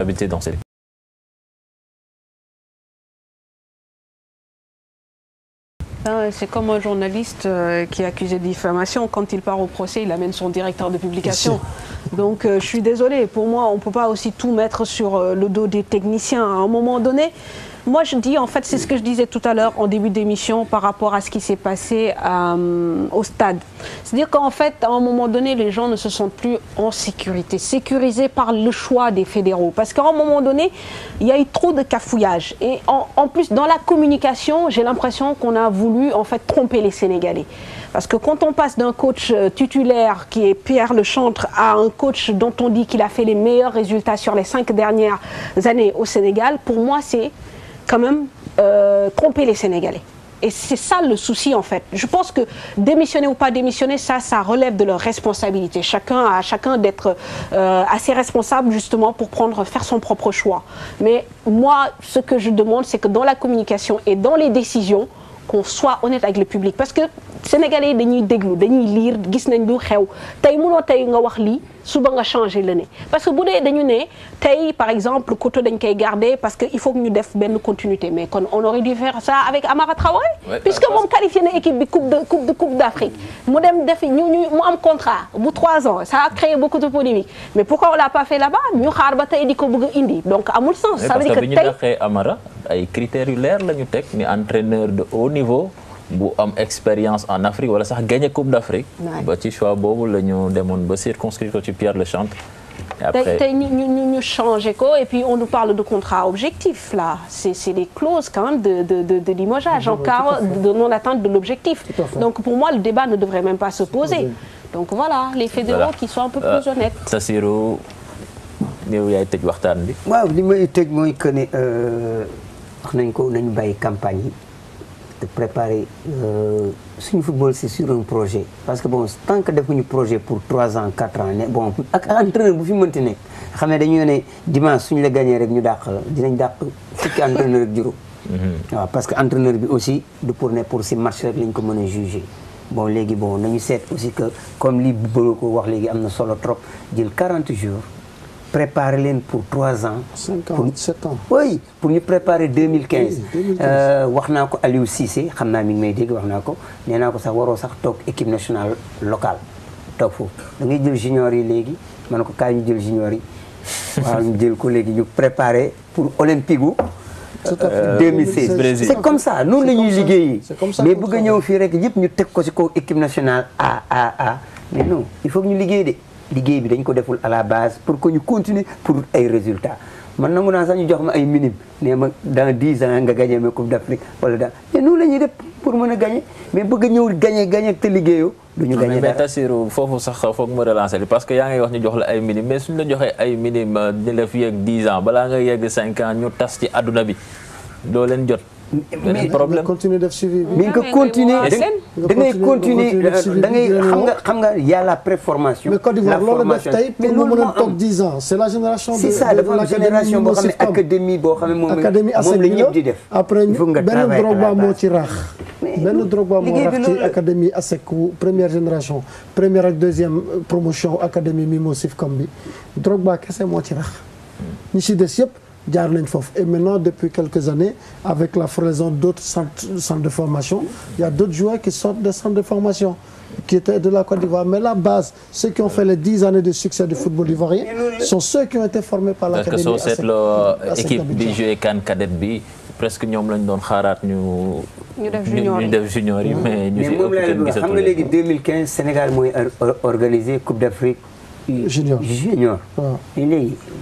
responsabilité dans cette... C'est comme un journaliste qui est accusé de diffamation. Quand il part au procès, il amène son directeur de publication. Donc je suis désolée, pour moi, on ne peut pas aussi tout mettre sur le dos des techniciens. À un moment donné, moi je dis, en fait, c'est ce que je disais tout à l'heure en début d'émission par rapport à ce qui s'est passé au stade. C'est-à-dire qu'en fait, à un moment donné, les gens ne se sentent plus en sécurité, sécurisés par le choix des fédéraux. Parce qu'à un moment donné, il y a eu trop de cafouillage. Et en plus, dans la communication, j'ai l'impression qu'on a voulu en fait tromper les Sénégalais. Parce que quand on passe d'un coach titulaire qui est Pierre Lechantre à un coach dont on dit qu'il a fait les meilleurs résultats sur les 5 dernières années au Sénégal, pour moi, c'est quand même tromper les Sénégalais. Et c'est ça le souci en fait. Je pense que démissionner ou pas démissionner, ça relève de leur responsabilité. Chacun d'être assez responsable justement pour faire son propre choix. Mais moi, ce que je demande, c'est que dans la communication et dans les décisions, qu'on soit honnête avec le public. Parce que Sénégalais dañuy déglu dañuy lire gis nañ lu xew tey mënoo tey nga wax lii suba nga changer la ne parce que bu dee dañu ne tey par exemple Koto dañ koy garder parce que il faut que ñu def benn continuité mais kon on aurait dû faire ça avec Amara Traoré puisque moom qualifié na équipe bi coupe d'Afrique mu dem def mu am contrat bu 3 ans ça a créé beaucoup de polémiques mais pourquoi on l'a pas fait là-bas ñu xaar ba tey di ko bëgg a indi donc amul sens ça veut dire que bi ñu daxee Amara ay critères yu leer la ñu teg ni entraîneur de haut niveau bu am expérience en Afrique wala sax gagné coupe d'Afrique ba ci choix boobu la ñu demoon ba circonscrire ko ci Pierre Lechantre tey ñu changé ko et puis on nous parle de contrat objectif là c'est des clauses quand même de limogeage en cas de non-atteinte de l'objectif donc pour moi le débat ne devrait même pas se poser donc voilà les fédéraux qui sont un peu plus honnêtes Tassirou yow yaay tëj waxtaan bi waaw li may tëj mooy que ne wax nañ ko nañu bàyyi campagne yi de préparer suñu football c'est sur un projet parce que bon tant que defuñu projet pour 3 ans 4 ans ne bon ak entraîneur bu fi mënti nekk xam ne dañu ne dimanche suñu la gagné rek ñu dàq la dinañ dàq fukki entraîneur ak juróom waaw parce que entraîneur bi aussi du pour ne pour si match rek lañ ko mën a juger bon léegi bon nañu seet aussi que comme li bëgg ko wax léegi am na solo trop jël 40 jours préparer leen pour 3 ans. 57 ans. oui pour ñu préparer 2015. wax naa ko Aliou Cissé xam naa mi ngi may dégg wax naa ko nee naa ko sax waroo sax toog équipe nationale locale toog foofu da ngay jël junior yi léegi ma ne ko kaay ñu jël junior yi waaw ñu jël ko léegi ñu préparer pour olympique gu 2016. c'est comme ça noonu la ñuy liggéeyi. mais bëgg a ñëw fii rek yëpp ñu teg ko ci kaw équipe nationale A mais non il faut que ñu liggéey de. liggéey bi dañ ko deful à la base pour que ñu continuer pour ay résultats man nangu naa sax ñu jox ma ay minime nee ma dans 10 ans nga gagné ma coupe d'Afrique wala dans mais noonu la ñuy def pour mën a gagné mais bëgg a ñëw gagné te liggéeyoo du ñu gagné dara mais Tassirou foofu sax foog ma relancer li parce que yaa ngi wax ñu jox la ay minime mais suñu la joxee ay minime di la fi yegg 10 ans balaa nga yegg 5 ans ñu tas ci àdduna bi doo leen jot. mais problème continuer def suivi mais nga continuer da ngay continuer da ngay xam nga y a la préformation. mais Côte d'Ivoire loolu def tey pour mu mën a toog 10 ans c'est la génération. c'est ça dafa am génération boo xam ne académie boo xam ne moom la ñëpp di def. après benn Drogba moo ci rax. benn Drogba moo rax ci académie ASEC première génération première ak deuxième promotion académie Mimo Sifcom bi Drogba kese moo ci rax ñi ci des yëpp. jaar nañ foofu et maintenant depuis quelques années avec la floraison d'autres centres de formation il y a d'autres joueurs qui sortent des centres de formation qui étaient de la Côte d'Ivoire mais la base ceux qui ont fait les 10 années de succès du football ivoirien sont ceux qui ont été formés par l'académie parce que soo seetloo équipe bi joué CAN cadet bi presque ñoom lañ doon xaaraat ñu def junior yi mais ñu fi ëpp kenn gisatu xam nga léegi 2015 Sénégal mooy organiser Coupe d'Afrique junior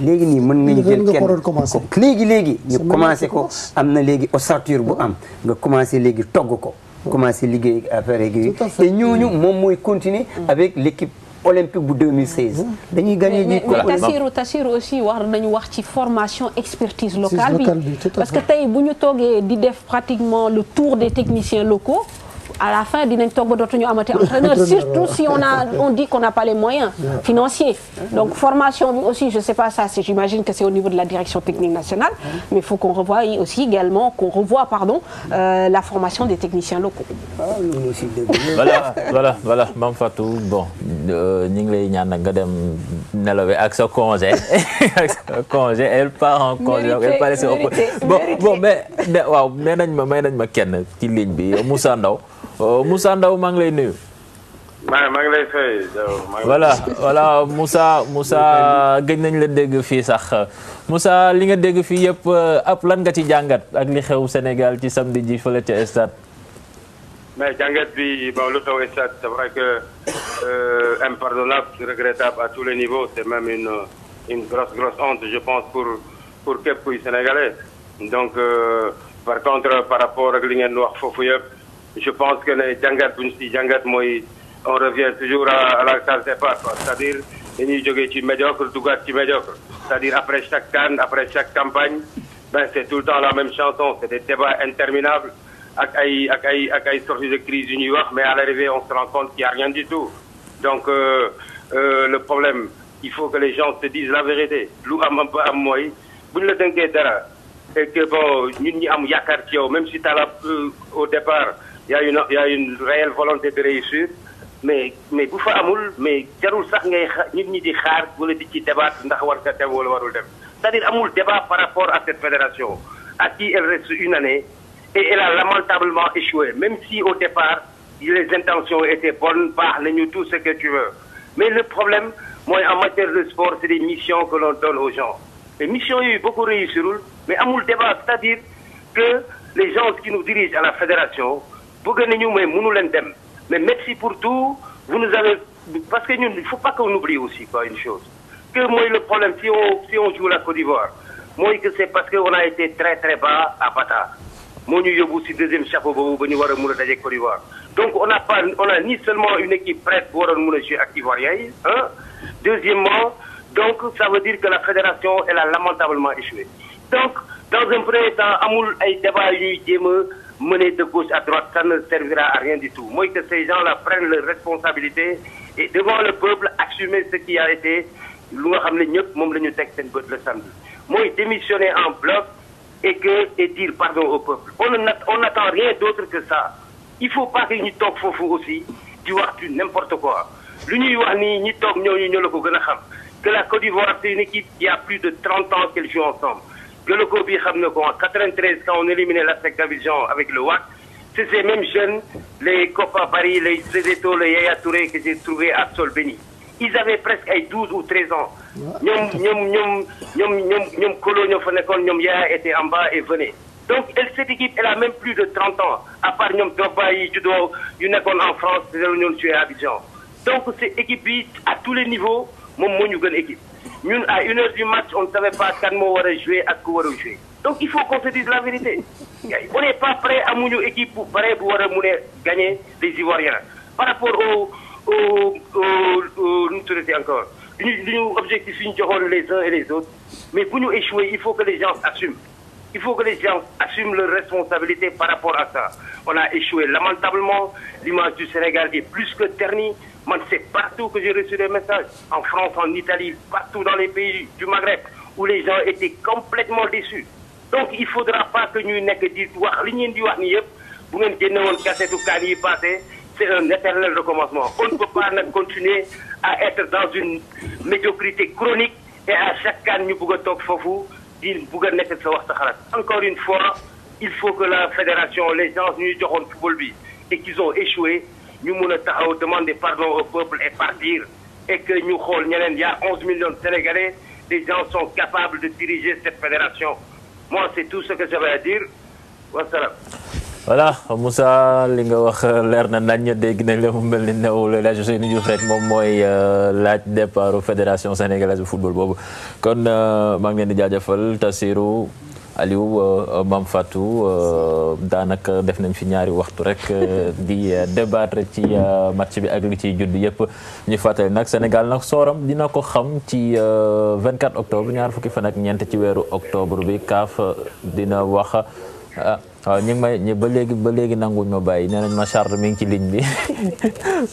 léegi nii mën nañu jël kenn léegi ñu commencé ko am na léegi ossature bu am nga commencé léegi togg ko commencé liggéey affaire yi te ñooñu moom mooy continuer avec l'équipe olympique bu 2016 dañuy gagner ji mais Tassirou aussi war nañu wax ci formation expertise locale bi parce que tey bu ñu toogee di def pratiquement le tour des techniciens locaux à la fin dinañ toog ba dootuñu amati entraîneur surtout si on dit qu'on n'a pas les moyens financiers. Donc formation bi aussi je sais pas ça, j'imagine que c'est au niveau de la direction technique nationale, mais il faut qu'on revoie aussi également la formation des techniciens locaux. voilà Mame Fatou bon ñu ngi lay ñaan nag nga dem nelawe ak sa congé elle part en congé elle part bon mais waaw may nañ ma kenn ci ligne bi Moussa Ndaw maa ngi lay nuyu. maa ngi lay fay. voilà Moussa gëj nañ la dégg fii sax Moussa li nga dégg fii yëpp ab lan nga ci jàngat ak li xew Sénégal ci samedi ji fële ca stade. mais jàngat bi bon lu xew stade c'est vrai que impardonnable, regrettable à tous les niveaux, c'est même une grosse honte je pense pour képp kuy sénégalais. Donc par contre par rapport ak li ngeen wax foofu yëpp je pense que ne jàngat bu ñu si jàngat mooy. On revient toujours à la case départ, c'est-à-dire dañuy jógee ci médiocre dugaat ci médiocre, c'est-à-dire après chaque CAN, après chaque campagne, c'est tout le temps la même chanson, c'est des débats interminables ak ay sorties de crise yu ñuy wax, mais à l'arrivée on se rend compte qu'il y a rien du tout. Donc le problème, il faut que les gens se disent la vérité. Lu am mooy bu ñu la dénkee dara et que bon ñun ñi am yaakaar ci yow, même si t'as au départ il y a une réelle volonté de réussir. mais bu fa amul mais jarul sax ngay nit ñi di xaar wala di ci débat ndax war ka dem wala warul dem c'est-à-dire amul débat par rapport à cette fédération à qui elle reste une année et elle a lamentablement échoué même si au départ les intentions étaient bonnes baax nañu tout ce que tu veux mais le problème mooy en matière de sport c'est des missions que l'on donne aux gens les missions yooyu beaucoup réussirul mais amul débat c'est-à-dire que les gens qui nous dirigent à la fédération bëgg nañu mais mënu leen dem. Mais merci pour tout, vous nous avez... Parce que nous, il ne faut pas qu'on oublie aussi quoi, une chose. Que moi, le problème, si on joue la Côte d'Ivoire, moi, que c'est parce qu'on a été très très bas à Bata. Moi, nous avons aussi deuxième chapeau pour nous voir la Côte d'Ivoire. Donc, on a ni seulement une équipe prête pour nous jouer à Ivoirien, hein. Deuxièmement, donc, ça veut dire que la fédération, elle a lamentablement échoué. Donc, dans un premier temps, Amoul a été débat mener de gauche à droite, ça ne servira à rien du tout. Moi, que ces gens-là prennent leurs responsabilités et devant le peuple, assumer ce qui a été, le samedi. Moi, démissionner en bloc et dire pardon au peuple. On n'attend rien d'autre que ça. Il ne faut pas que nous toquons fofu aussi, tu vois, n'importe quoi. Que la Côte d'Ivoire, c'est une équipe qui a plus de 30 ans qu'elle joue ensemble. Que le Kobi en 93, quand on éliminait la SEC d'Abidjan avec le WAC, c'est ces mêmes jeunes, les Copa Paris, les Cédéto, les Yaya Touré que j'ai trouvé à Solbeni. Ils avaient presque 12 ou 13 ans. Nyom Kolo, Nyom Yaya étaient en bas et venaient. Donc cette équipe, elle a même plus de 30 ans. À part Nyom Drogba, Judo, Yunakon en France, c'est l'Union tuée à Abidjan. Donc cette équipe, à tous les niveaux, mon équipe. Nous, à 1h du match, on ne savait pas quand on va jouer, à quoi on va jouer. Donc il faut qu'on se dise la vérité. On n'est pas prêt à mon équipe pour gagner les Ivoiriens. Par rapport encore. Nous objectifs les uns et les autres. Mais pour nous échouer, il faut que les gens assument. Il faut que les gens assument leurs responsabilités par rapport à ça. On a échoué lamentablement. L'image du Sénégal est plus que ternie. Moi, c'est partout que j'ai reçu des messages. En France, en Italie, partout dans les pays du Maghreb, où les gens étaient complètement déçus. Donc, il ne faudra pas que nous n'ayons que dire, c'est un éternel recommencement. On ne peut pas continuer à être dans une médiocrité chronique et à chaque cas, nous pouvons talk fofu. Encore une fois, il faut que la fédération, les gens nous disent football et qu'ils ont échoué. Nous devons demander pardon au peuple et partir. Et que nous, il y a 11 millions de Sénégalais, les gens sont capables de diriger cette fédération. Moi, c'est tout ce que j'avais à dire. Wassalam. Voilà Moussa li nga wax leer na nañ dégg nañ la mu mel ni new la Ousseynou Diouf rek moom mooy laaj départ fédération sénégalaise de football boobu kon maa ngi leen di jaajëfal Tassirou Aliou Mame Fatou daanaka def nañ fi ñaari waxtu rek di débattre ci match bi ak li ciy judd yëpp ñu fàttali nag Sénégal nag sooram dina ko xam ci 24 octobre ñaar fukki fan ak ñeent ci weeru octobre bi CAF dina wax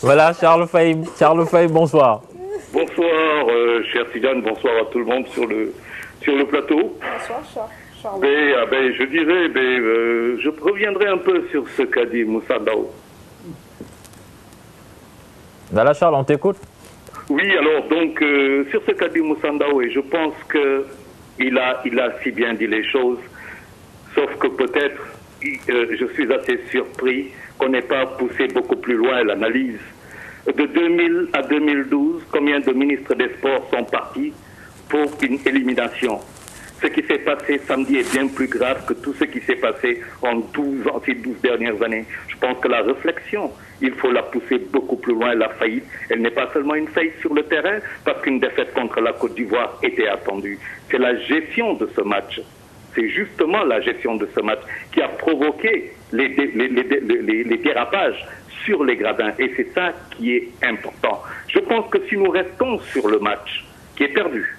Voilà, Charles Faye. Charles Faye, bonsoir. Bonsoir, cher Tidjane, bonsoir à tout le monde sur le plateau. Bonsoir, Charles. Je dirais, je reviendrai un peu sur ce qu'a dit Moussa Dao. Voilà, Charles, on t'écoute. Oui, alors, donc, sur ce qu'a dit Moussa Dao, et je pense qu'il a si bien dit les choses, sauf que peut-être, je suis assez surpris qu'on n'ait pas poussé beaucoup plus loin l'analyse. De 2000 à 2012, combien de ministres des Sports sont partis pour une élimination? Ce qui s'est passé samedi est bien plus grave que tout ce qui s'est passé en ces 12 dernières années. Je pense que la réflexion, il faut la pousser beaucoup plus loin. La faillite, elle n'est pas seulement une faillite sur le terrain, parce qu'une défaite contre la Côte d'Ivoire était attendue. C'est la gestion de ce match. C'est justement la gestion de ce match qui a provoqué les dérapages sur les gradins. Et c'est ça qui est important. Je pense que si nous restons sur le match qui est perdu,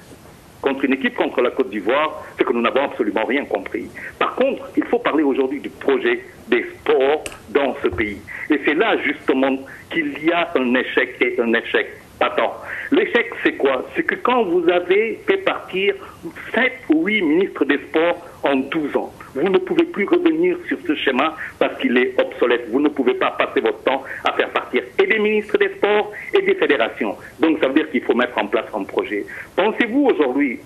contre une équipe contre la Côte d'Ivoire, c'est que nous n'avons absolument rien compris. Par contre, il faut parler aujourd'hui du projet des sports dans ce pays. Et c'est là justement qu'il y a un échec et un échec patent. L'échec, c'est quoi? C'est que quand vous avez fait partir 7 ou 8 ministres des Sports en 12 ans, vous ne pouvez plus revenir sur ce schéma parce qu'il est obsolète. Vous ne pouvez pas passer votre temps à faire partir et des ministres des Sports et des fédérations. Donc ça veut dire qu'il faut mettre en place un projet. Pensez-vous aujourd'hui,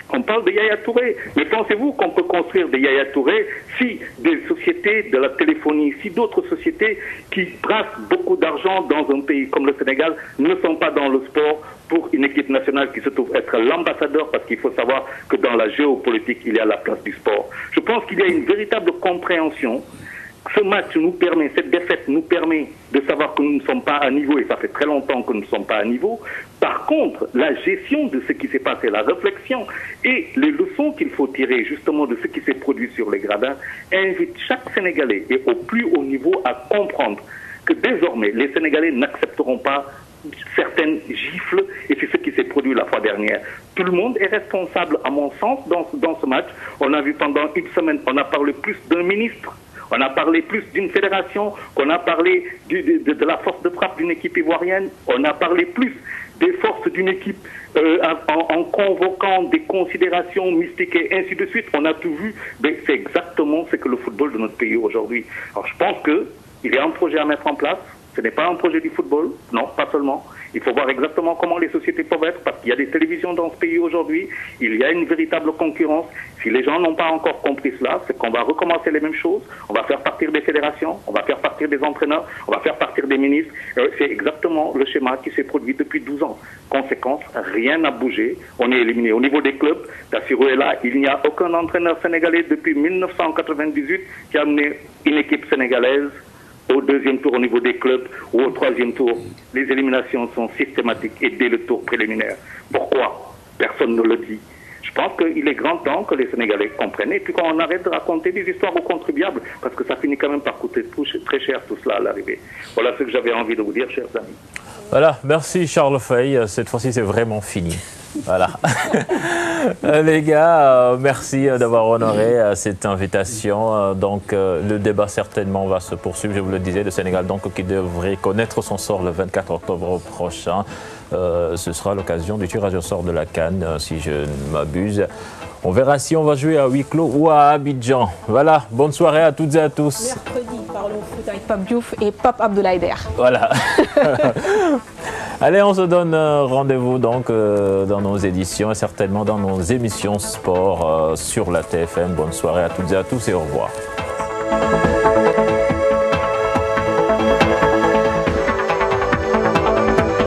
on parle de Yaya Touré, mais pensez-vous qu'on peut construire des Yaya Touré si des sociétés de la téléphonie, si d'autres sociétés qui brassent beaucoup d'argent dans un pays comme le Sénégal ne sont pas dans le sport pour une équipe nationale qui se trouve être l'ambassadeur, parce qu'il faut savoir que dans la géopolitique, il y a la place du sport. Je pense qu'il y a une véritable compréhension. Ce match nous permet, cette défaite nous permet de savoir que nous ne sommes pas à niveau, et ça fait très longtemps que nous ne sommes pas à niveau. Par contre, la gestion de ce qui s'est passé, la réflexion et les leçons qu'il faut tirer justement de ce qui s'est produit sur les gradins invitent chaque Sénégalais, et au plus haut niveau, à comprendre que désormais, les Sénégalais n'accepteront pas certaines gifles, et c'est ce qui s'est produit la fois dernière. Tout le monde est responsable, à mon sens, dans ce match. On a vu pendant une semaine, on a parlé plus d'un ministre, on a parlé plus d'une fédération, qu'on a parlé de la force de frappe d'une équipe ivoirienne, on a parlé plus des forces d'une équipe en convoquant des considérations mystiques et ainsi de suite. On a tout vu, mais c'est exactement ce que le football de notre pays aujourd'hui. Alors je pense qu'il y a un projet à mettre en place. Ce n'est pas un projet du football, non, pas seulement. Il faut voir exactement comment les sociétés peuvent être, parce qu'il y a des télévisions dans ce pays aujourd'hui. Il y a une véritable concurrence. Si les gens n'ont pas encore compris cela, c'est qu'on va recommencer les mêmes choses. On va faire partir des fédérations, on va faire partir des entraîneurs, on va faire partir des ministres. C'est exactement le schéma qui s'est produit depuis 12 ans. Conséquence, rien n'a bougé. On est éliminé. Au niveau des clubs, Tassirou est là. Il n'y a aucun entraîneur sénégalais depuis 1998 qui a amené une équipe sénégalaise au deuxième tour au niveau des clubs ou au troisième tour. Les éliminations sont systématiques et dès le tour préliminaire. Pourquoi? Personne ne le dit. Je pense qu'il est grand temps que les Sénégalais comprennent, et puis qu'on arrête de raconter des histoires aux contribuables, parce que ça finit quand même par coûter très cher tout cela à l'arrivée. Voilà ce que j'avais envie de vous dire, chers amis. Voilà, merci Charles Faye. Cette fois-ci, c'est vraiment fini. Voilà. Les gars, merci d'avoir honoré cette invitation. Donc, le débat certainement va se poursuivre. Je vous le disais, le Sénégal donc qui devrait connaître son sort le 24 octobre prochain. Ce sera l'occasion du tirage au sort de la CAN, si je ne m'abuse. On verra si on va jouer à huis clos ou à Abidjan. Voilà, bonne soirée à toutes et à tous. Mercredi, parlons foot avec Pape Diouf et Pape Abdoulaye Der. Voilà. Allez, on se donne rendez-vous donc dans nos éditions et certainement dans nos émissions sport sur la TFM. Bonne soirée à toutes et à tous et au revoir.